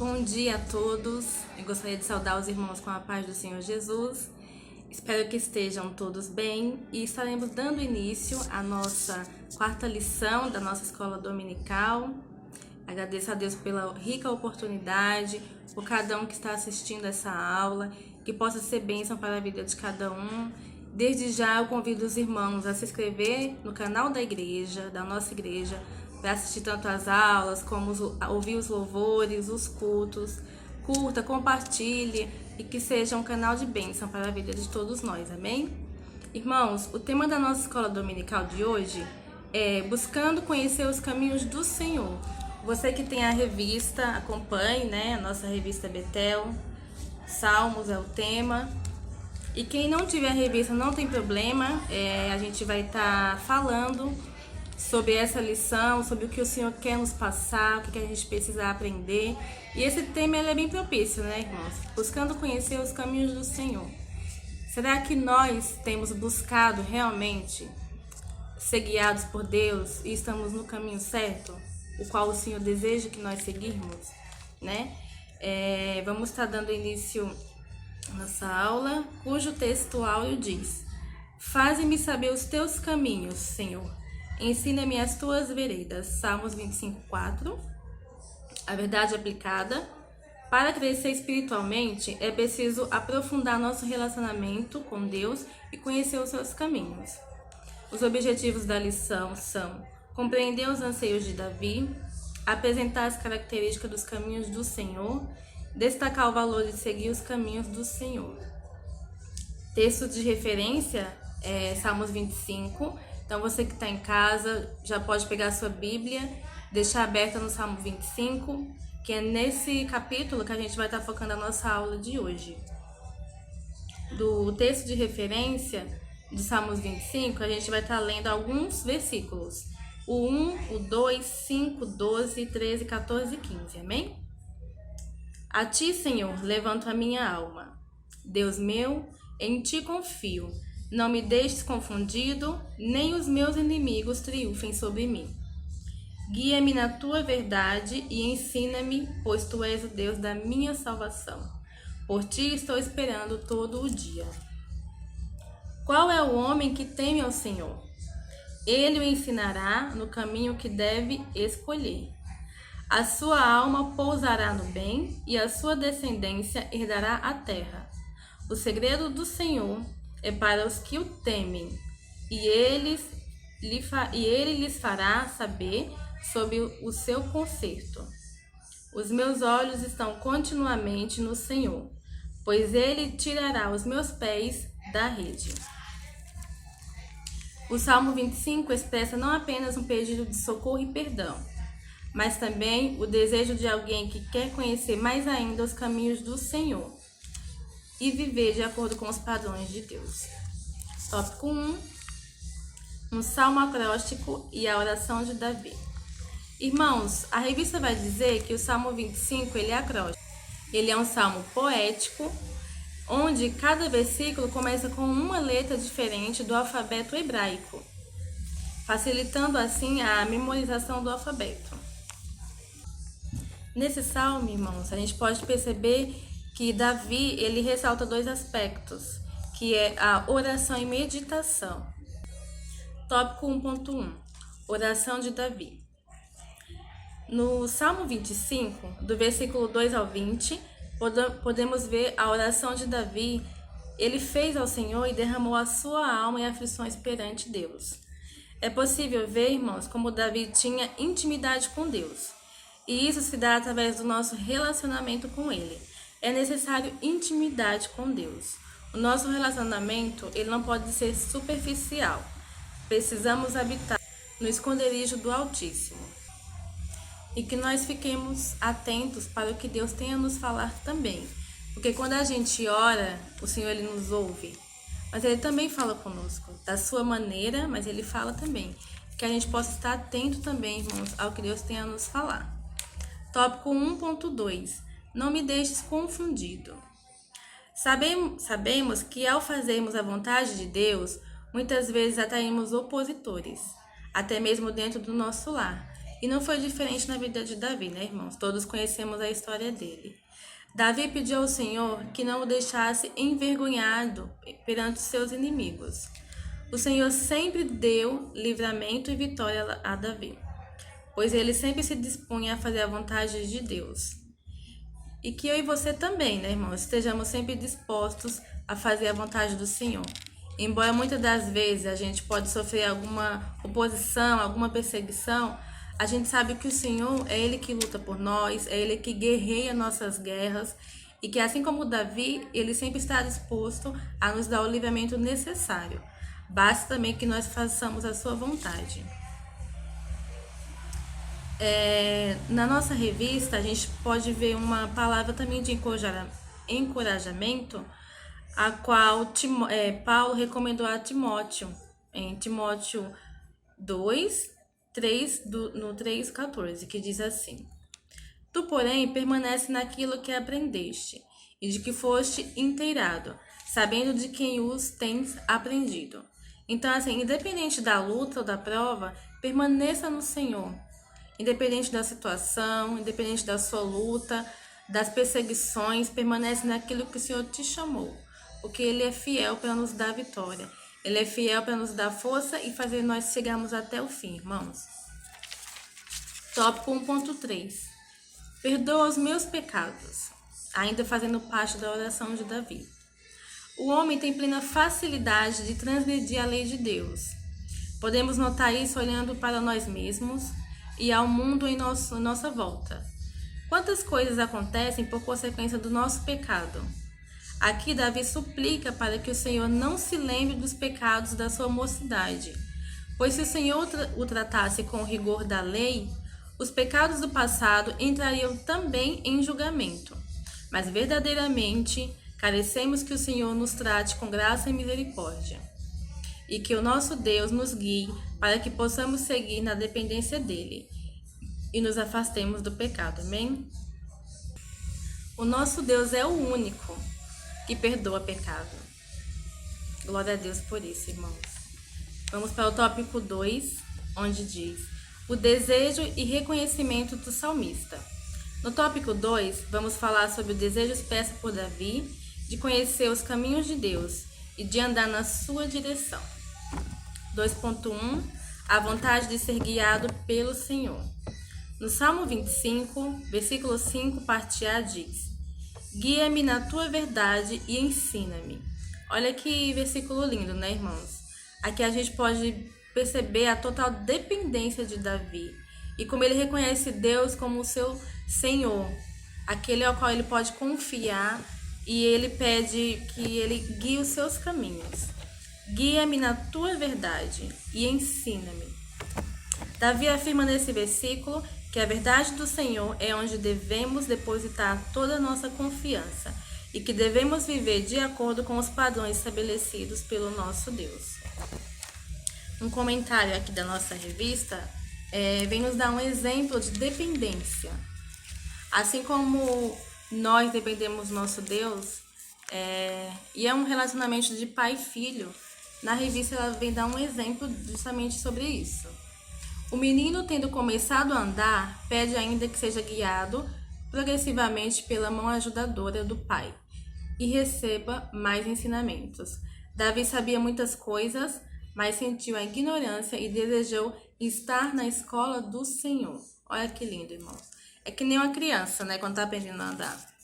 Bom dia a todos. Eu gostaria de saudar os irmãos com a paz do Senhor Jesus. Espero que estejam todos bem e estaremos dando início à nossa quarta lição da nossa escola dominical. Agradeço a Deus pela rica oportunidade, por cada um que está assistindo essa aula, que possa ser bênção para a vida de cada um. Desde já eu convido os irmãos a se inscrever no canal da igreja, da nossa igreja, para assistir tanto as aulas, como ouvir os louvores, os cultos. Curta, compartilhe e que seja um canal de bênção para a vida de todos nós, amém? Irmãos, o tema da nossa escola dominical de hoje é Buscando Conhecer os Caminhos do Senhor. Você que tem a revista, acompanhe, né? A nossa revista Betel, Salmos é o tema. E quem não tiver a revista não tem problema, a gente vai estar falando sobre essa lição, sobre o que o Senhor quer nos passar, o que a gente precisa aprender. E esse tema é bem propício, né, irmãos? Buscando conhecer os caminhos do Senhor. Será que nós temos buscado realmente ser guiados por Deus e estamos no caminho certo, o qual o Senhor deseja que nós seguirmos, né? Vamos estar dando início à nossa aula, cujo texto áureo diz: Faze-me saber os teus caminhos, Senhor. Ensina-me as tuas veredas. Salmos 25:4. A verdade aplicada. Para crescer espiritualmente, é preciso aprofundar nosso relacionamento com Deus e conhecer os seus caminhos. Os objetivos da lição são compreender os anseios de Davi, apresentar as características dos caminhos do Senhor, destacar o valor de seguir os caminhos do Senhor. Texto de referência é Salmos 25. Então você que está em casa já pode pegar a sua Bíblia, deixar aberta no Salmo 25, que é nesse capítulo que a gente vai estar focando a nossa aula de hoje. Do texto de referência do Salmos 25, a gente vai estar lendo alguns versículos. O 1, o 2, 5, 12, 13, 14 e 15, amém? A ti, Senhor, levanto a minha alma. Deus meu, em ti confio. Não me deixes confundido, nem os meus inimigos triunfem sobre mim. Guia-me na tua verdade e ensina-me, pois tu és o Deus da minha salvação. Por ti estou esperando todo o dia. Qual é o homem que teme ao Senhor? Ele o ensinará no caminho que deve escolher. A sua alma pousará no bem e a sua descendência herdará a terra. O segredo do Senhor é para os que o temem, e ele lhes fará saber sobre o seu conserto. Os meus olhos estão continuamente no Senhor, pois ele tirará os meus pés da rede. O Salmo 25 expressa não apenas um pedido de socorro e perdão, mas também o desejo de alguém que quer conhecer mais ainda os caminhos do Senhor e viver de acordo com os padrões de Deus. Tópico 1. Um salmo acróstico e a oração de Davi. Irmãos, a revista vai dizer que o Salmo 25 ele é acróstico. Ele é um salmo poético, onde cada versículo começa com uma letra diferente do alfabeto hebraico, facilitando assim a memorização do alfabeto. Nesse salmo, irmãos, a gente pode perceber que Davi ele ressalta dois aspectos, que é a oração e meditação. Tópico 1.1. Oração de Davi. No Salmo 25, do versículo 2 ao 20, podemos ver a oração de Davi. Ele fez ao Senhor e derramou a sua alma em aflições perante Deus. É possível ver, irmãos, como Davi tinha intimidade com Deus. E isso se dá através do nosso relacionamento com Ele. É necessário intimidade com Deus. O nosso relacionamento ele não pode ser superficial. Precisamos habitar no esconderijo do Altíssimo. E que nós fiquemos atentos para o que Deus tem a nos falar também. Porque quando a gente ora, o Senhor ele nos ouve. Mas Ele também fala conosco, da sua maneira, mas Ele fala também. Que a gente possa estar atento também, irmãos, ao que Deus tem a nos falar. Tópico 1.2. Não me deixes confundido. Sabemos que ao fazermos a vontade de Deus, muitas vezes atraímos opositores, até mesmo dentro do nosso lar. E não foi diferente na vida de Davi, né, irmãos? Todos conhecemos a história dele. Davi pediu ao Senhor que não o deixasse envergonhado perante seus inimigos. O Senhor sempre deu livramento e vitória a Davi, pois ele sempre se dispunha a fazer a vontade de Deus. E que eu e você também, né, irmãos, estejamos sempre dispostos a fazer a vontade do Senhor. Embora muitas das vezes a gente pode sofrer alguma oposição, alguma perseguição, a gente sabe que o Senhor é Ele que luta por nós, é Ele que guerreia nossas guerras, e que assim como Davi, Ele sempre está disposto a nos dar o livramento necessário. Basta também que nós façamos a sua vontade. Na nossa revista, a gente pode ver uma palavra também de encorajamento, a qual Paulo recomendou a Timóteo, em Timóteo 2, 3, no 3,14, que diz assim: Tu, porém, permanece naquilo que aprendeste, e de que foste inteirado, sabendo de quem os tens aprendido. Então, assim, independente da luta ou da prova, permaneça no Senhor. Independente da situação, independente da sua luta, das perseguições, permanece naquilo que o Senhor te chamou, porque Ele é fiel para nos dar vitória. Ele é fiel para nos dar força e fazer nós chegarmos até o fim, irmãos. Tópico 1.3. Perdoa os meus pecados, ainda fazendo parte da oração de Davi. O homem tem plena facilidade de transgredir a lei de Deus. Podemos notar isso olhando para nós mesmos e ao mundo em nossa volta. Quantas coisas acontecem por consequência do nosso pecado? Aqui Davi suplica para que o Senhor não se lembre dos pecados da sua mocidade, pois se o Senhor o tratasse com o rigor da lei, os pecados do passado entrariam também em julgamento. Mas verdadeiramente carecemos que o Senhor nos trate com graça e misericórdia, e que o nosso Deus nos guie para que possamos seguir na dependência dele e nos afastemos do pecado. Amém? O nosso Deus é o único que perdoa pecado. Glória a Deus por isso, irmãos. Vamos para o tópico 2, onde diz: o desejo e reconhecimento do salmista. No tópico 2, vamos falar sobre o desejo expresso por Davi de conhecer os caminhos de Deus e de andar na sua direção. 2.1. A vontade de ser guiado pelo Senhor. No Salmo 25, versículo 5, parte A, diz: Guia-me na tua verdade e ensina-me. Olha que versículo lindo, né, irmãos? Aqui a gente pode perceber a total dependência de Davi e como ele reconhece Deus como o seu Senhor, aquele ao qual ele pode confiar, e ele pede que ele guie os seus caminhos. Guia-me na tua verdade e ensina-me. Davi afirma nesse versículo que a verdade do Senhor é onde devemos depositar toda a nossa confiança e que devemos viver de acordo com os padrões estabelecidos pelo nosso Deus. Um comentário aqui da nossa revista vem nos dar um exemplo de dependência. Assim como nós dependemos do nosso Deus, e é um relacionamento de pai e filho, na revista ela vem dar um exemplo justamente sobre isso. O menino, tendo começado a andar, pede ainda que seja guiado progressivamente pela mão ajudadora do pai e receba mais ensinamentos. Davi sabia muitas coisas, mas sentiu a ignorância e desejou estar na escola do Senhor. Olha que lindo, irmãos. É que nem uma criança, né, quando tá aprendendo a andar.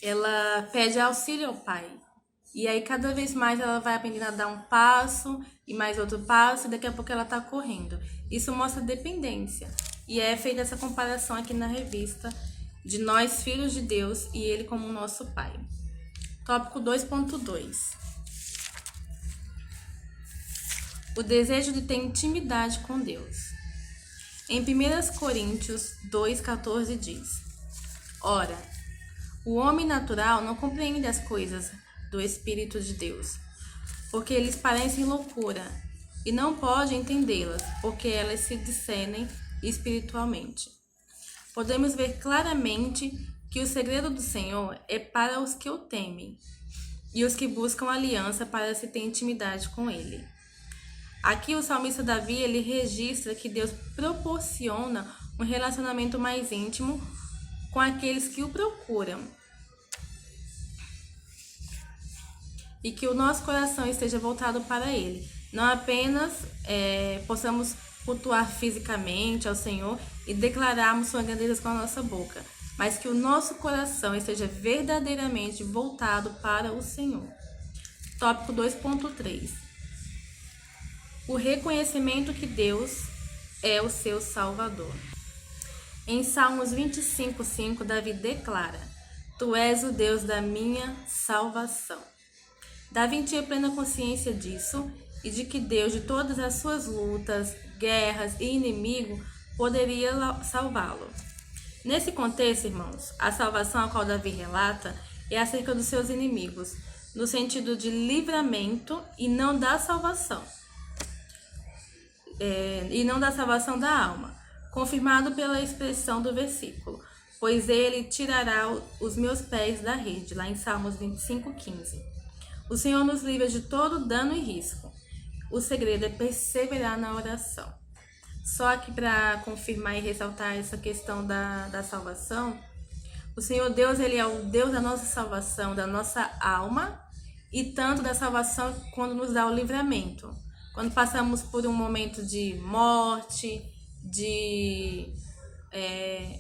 Ela pede auxílio ao pai. E aí, cada vez mais, ela vai aprendendo a dar um passo e mais outro passo, e daqui a pouco ela tá correndo. Isso mostra dependência. E é feita essa comparação aqui na revista de nós, filhos de Deus, e ele como nosso pai. Tópico 2.2. O desejo de ter intimidade com Deus. Em 1 Coríntios 2,14 diz: Ora, o homem natural não compreende as coisas do Espírito de Deus, porque eles parecem loucura, e não pode entendê-las, porque elas se discernem espiritualmente. Podemos ver claramente que o segredo do Senhor é para os que o temem, e os que buscam aliança para se ter intimidade com Ele. Aqui o salmista Davi, ele registra que Deus proporciona um relacionamento mais íntimo com aqueles que o procuram. E que o nosso coração esteja voltado para Ele. Não apenas possamos cultuar fisicamente ao Senhor e declararmos sua grandeza com a nossa boca, mas que o nosso coração esteja verdadeiramente voltado para o Senhor. Tópico 2.3. O reconhecimento que Deus é o seu Salvador. Em Salmos 25:5, Davi declara: Tu és o Deus da minha salvação. Davi tinha plena consciência disso e de que Deus, de todas as suas lutas, guerras e inimigo, poderia salvá-lo. Nesse contexto, irmãos, a salvação a qual Davi relata é acerca dos seus inimigos, no sentido de livramento e não da salvação. E não da salvação da alma, confirmado pela expressão do versículo, pois ele tirará os meus pés da rede, lá em Salmos 25:15. O Senhor nos livra de todo dano e risco. O segredo é perseverar na oração. Só que para confirmar e ressaltar essa questão da salvação, o Senhor Deus, ele é o Deus da nossa salvação, da nossa alma, e tanto da salvação quando nos dá o livramento. Quando passamos por um momento de morte, de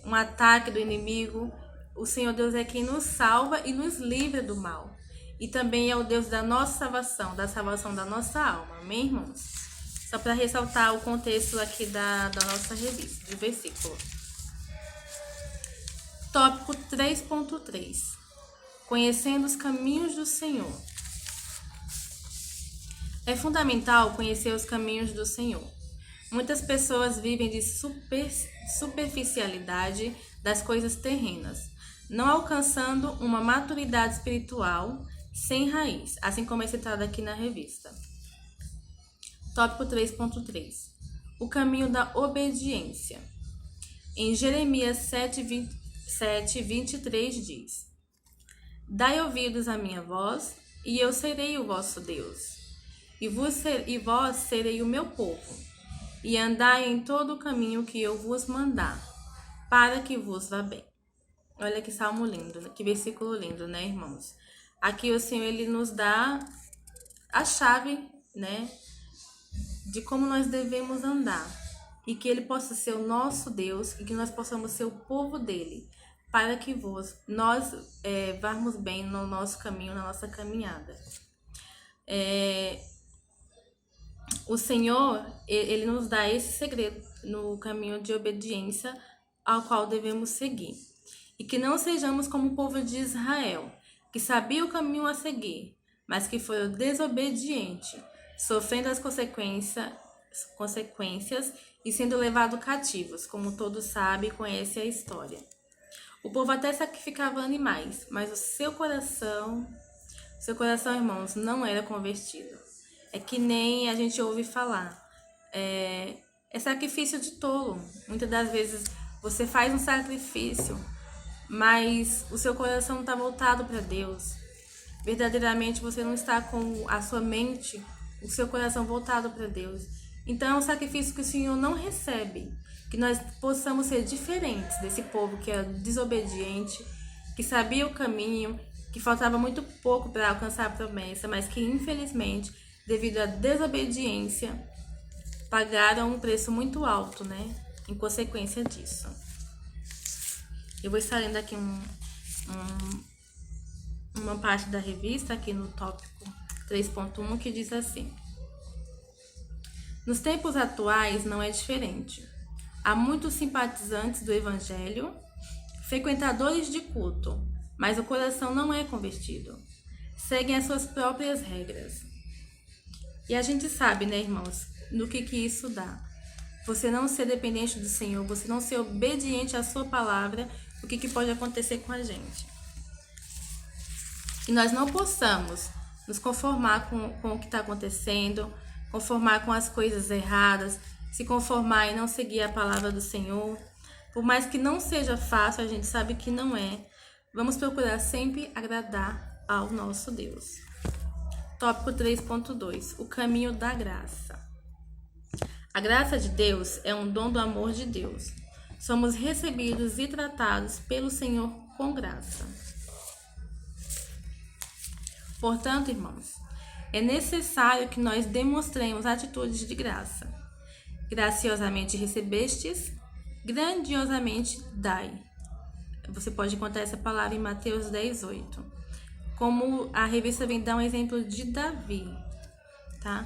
um ataque do inimigo, o Senhor Deus é quem nos salva e nos livra do mal. E também é o Deus da nossa salvação, da salvação da nossa alma. Amém, irmãos? Só para ressaltar o contexto aqui da nossa revista, de versículo. Tópico 3.3. Conhecendo os caminhos do Senhor. É fundamental conhecer os caminhos do Senhor. Muitas pessoas vivem de superficialidade das coisas terrenas, não alcançando uma maturidade espiritual sem raiz, assim como é citado aqui na revista. Tópico 3.3. O caminho da obediência. Em Jeremias 7:23 diz: Dai ouvidos à minha voz, e eu serei o vosso Deus, e vós serei o meu povo, e andai em todo o caminho que eu vos mandar, para que vos vá bem. Olha que salmo lindo, né? Que versículo lindo, né, irmãos? Aqui o Senhor, ele nos dá a chave, né, de como nós devemos andar, e que ele possa ser o nosso Deus, e que nós possamos ser o povo dele, para que nós vamos bem no nosso caminho, na nossa caminhada. O Senhor, ele nos dá esse segredo no caminho de obediência ao qual devemos seguir. E que não sejamos como o povo de Israel, que sabia o caminho a seguir, mas que foi desobediente, sofrendo as consequências e sendo levado cativos, como todos sabem e conhecem a história. O povo até sacrificava animais, mas o seu coração, irmãos, não era convertido. É que nem a gente ouve falar, é sacrifício de tolo. Muitas das vezes você faz um sacrifício, mas o seu coração não está voltado para Deus. Verdadeiramente você não está com a sua mente, o seu coração voltado para Deus. Então é um sacrifício que o Senhor não recebe. Que nós possamos ser diferentes desse povo que era desobediente, que sabia o caminho, que faltava muito pouco para alcançar a promessa, mas que infelizmente, devido à desobediência, pagaram um preço muito alto, né? Em consequência disso. Eu vou estar lendo aqui uma parte da revista, aqui no tópico 3.1, que diz assim: Nos tempos atuais não é diferente. Há muitos simpatizantes do Evangelho, frequentadores de culto, mas o coração não é convertido. Seguem as suas próprias regras. E a gente sabe, né, irmãos, no que isso dá. Você não ser dependente do Senhor, você não ser obediente à sua palavra, o que pode acontecer com a gente. Que nós não possamos nos conformar com o que está acontecendo, conformar com as coisas erradas, se conformar e não seguir a palavra do Senhor. Por mais que não seja fácil, a gente sabe que não é. Vamos procurar sempre agradar ao nosso Deus. Tópico 3.2. O caminho da graça. A graça de Deus é um dom do amor de Deus. Somos recebidos e tratados pelo Senhor com graça. Portanto, irmãos, é necessário que nós demonstremos atitudes de graça. Graciosamente recebestes, grandiosamente dai. Você pode encontrar essa palavra em Mateus 10:8. Como a revista vem dar um exemplo de Davi, tá?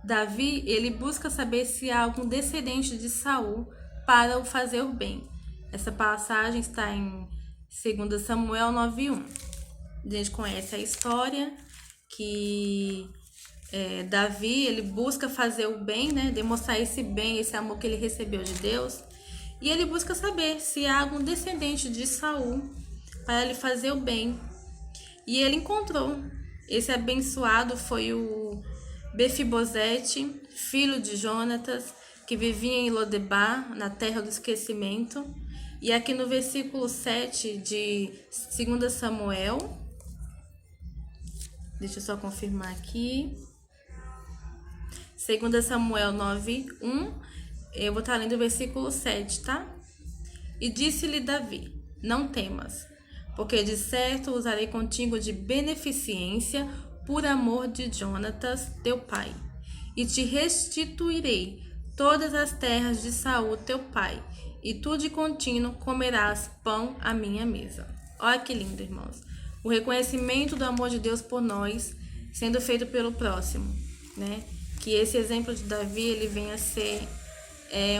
Davi, ele busca saber se há algum descendente de Saul para o fazer o bem. Essa passagem está em 2 Samuel 9:1. A gente conhece a história que Davi, ele busca fazer o bem, né? Demonstrar esse bem, esse amor que ele recebeu de Deus. E ele busca saber se há algum descendente de Saul para lhe fazer o bem. E ele encontrou. Esse abençoado foi o Mefibosete, filho de Jonatas, que vivia em Lodebar, na terra do esquecimento. E aqui no versículo 7 de 2 Samuel, deixa eu só confirmar aqui, 2 Samuel 9:1, eu vou estar lendo o versículo 7, tá? E disse-lhe Davi, não temas, porque de certo usarei contigo de beneficência por amor de Jonatas, teu pai, e te restituirei todas as terras de Saul, teu pai, e tu de contínuo comerás pão à minha mesa. Olha que lindo, irmãos. O reconhecimento do amor de Deus por nós, sendo feito pelo próximo, né? Que esse exemplo de Davi, ele venha a ser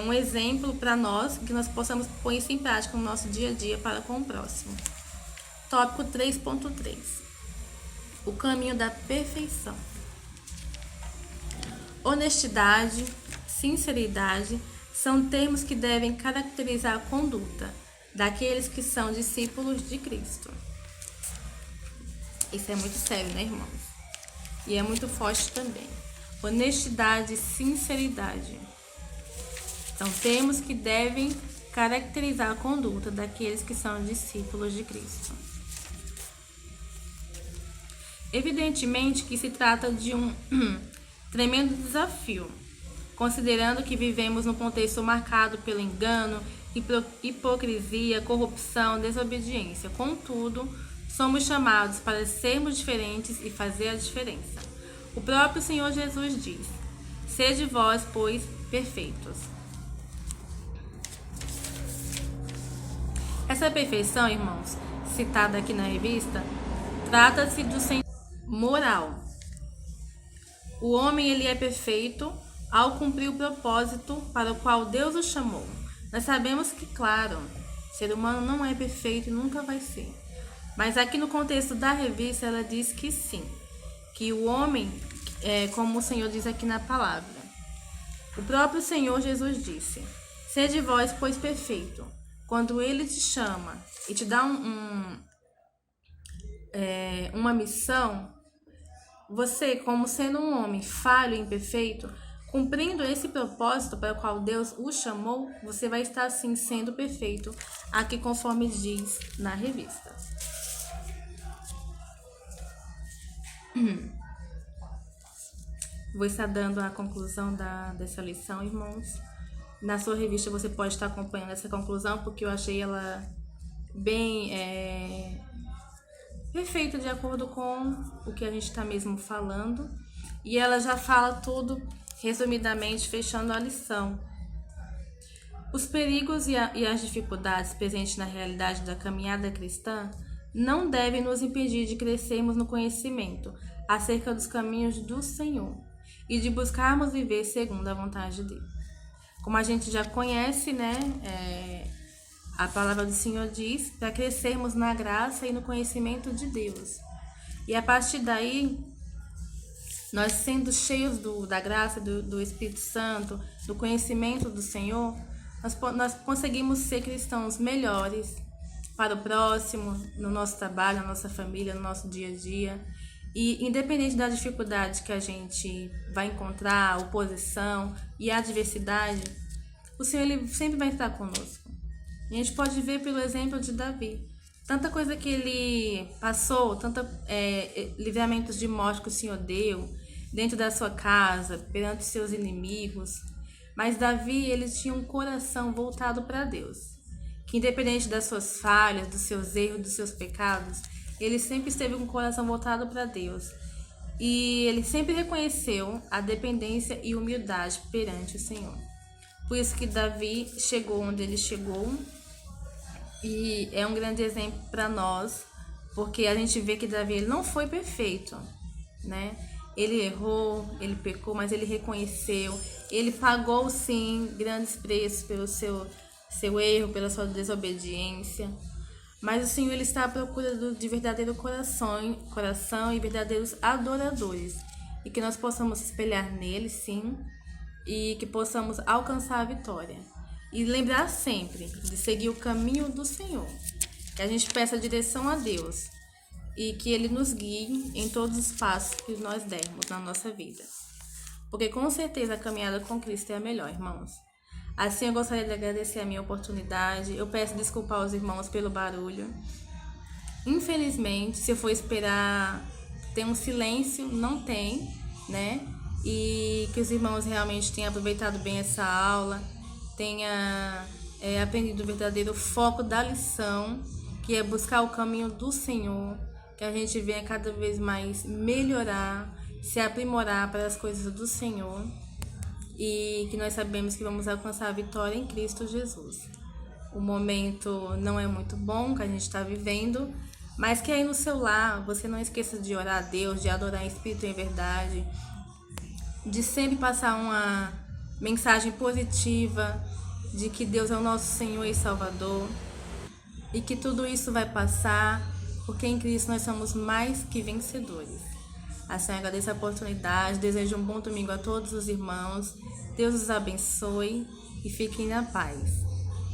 um exemplo para nós, que nós possamos pôr isso em prática no nosso dia a dia para com o próximo. Tópico 3.3. O caminho da perfeição. Honestidade, sinceridade são termos que devem caracterizar a conduta daqueles que são discípulos de Cristo. Isso é muito sério, né, irmãos? E é muito forte também. Honestidade e sinceridade são termos que devem caracterizar a conduta daqueles que são discípulos de Cristo. Evidentemente que se trata de um tremendo desafio, considerando que vivemos num contexto marcado pelo engano, hipocrisia, corrupção, desobediência. Contudo, somos chamados para sermos diferentes e fazer a diferença. O próprio Senhor Jesus diz: sede vós, pois, perfeitos. Essa perfeição, irmãos, citada aqui na revista, trata-se do senso moral. O homem, ele é perfeito ao cumprir o propósito para o qual Deus o chamou. Nós sabemos que, claro, o ser humano não é perfeito e nunca vai ser. Mas aqui no contexto da revista, ela diz que sim, que o homem, como o Senhor diz aqui na palavra, o próprio Senhor Jesus disse: sede vós, pois, perfeito. Quando ele te chama e te dá uma missão, você, como sendo um homem falho e imperfeito, cumprindo esse propósito para o qual Deus o chamou, você vai estar assim sendo perfeito, aqui conforme diz na revista. Vou estar dando a conclusão dessa lição, irmãos. Na sua revista você pode estar acompanhando essa conclusão, porque eu achei ela bem perfeita de acordo com o que a gente está mesmo falando. E ela já fala tudo resumidamente, fechando a lição. Os perigos e as dificuldades presentes na realidade da caminhada cristã não devem nos impedir de crescermos no conhecimento acerca dos caminhos do Senhor e de buscarmos viver segundo a vontade dele. Como a gente já conhece, né, a palavra do Senhor diz para crescermos na graça e no conhecimento de Deus. E a partir daí, nós sendo cheios da graça, do Espírito Santo, do conhecimento do Senhor, nós conseguimos ser cristãos melhores para o próximo, no nosso trabalho, na nossa família, no nosso dia a dia. E independente da dificuldade que a gente vai encontrar, oposição e adversidade, o Senhor, ele sempre vai estar conosco. E a gente pode ver pelo exemplo de Davi. Tanta coisa que ele passou, tantos livramentos de morte que o Senhor deu dentro da sua casa, perante seus inimigos. Mas Davi, ele tinha um coração voltado para Deus, que independente das suas falhas, dos seus erros, dos seus pecados, ele sempre esteve com o coração voltado para Deus. E ele sempre reconheceu a dependência e humildade perante o Senhor. Por isso que Davi chegou onde ele chegou, e é um grande exemplo para nós, porque a gente vê que Davi ele não foi perfeito, né? Ele errou, ele pecou, mas ele reconheceu, ele pagou sim grandes preços pelo seu erro, pela sua desobediência. Mas o Senhor ele está à procura de verdadeiro coração e verdadeiros adoradores, e que nós possamos se espelhar nele, sim, e que possamos alcançar a vitória. E lembrar sempre de seguir o caminho do Senhor. Que a gente peça direção a Deus e que Ele nos guie em todos os passos que nós dermos na nossa vida. Porque com certeza a caminhada com Cristo é a melhor, irmãos. Assim eu gostaria de agradecer a minha oportunidade. Eu peço desculpa aos irmãos pelo barulho. Infelizmente, se eu for esperar ter um silêncio, não tem, né? E que os irmãos realmente tenham aproveitado bem essa aula, tenha aprendido o verdadeiro foco da lição, que é buscar o caminho do Senhor, que a gente venha cada vez mais melhorar, se aprimorar para as coisas do Senhor, e que nós sabemos que vamos alcançar a vitória em Cristo Jesus. O momento não é muito bom que a gente está vivendo, mas que aí no seu lar você não esqueça de orar a Deus, de adorar em espírito e em verdade, de sempre passar uma mensagem positiva de que Deus é o nosso Senhor e Salvador, e que tudo isso vai passar, porque em Cristo nós somos mais que vencedores. Assim, eu agradeço a oportunidade, desejo um bom domingo a todos os irmãos, Deus os abençoe e fiquem na paz.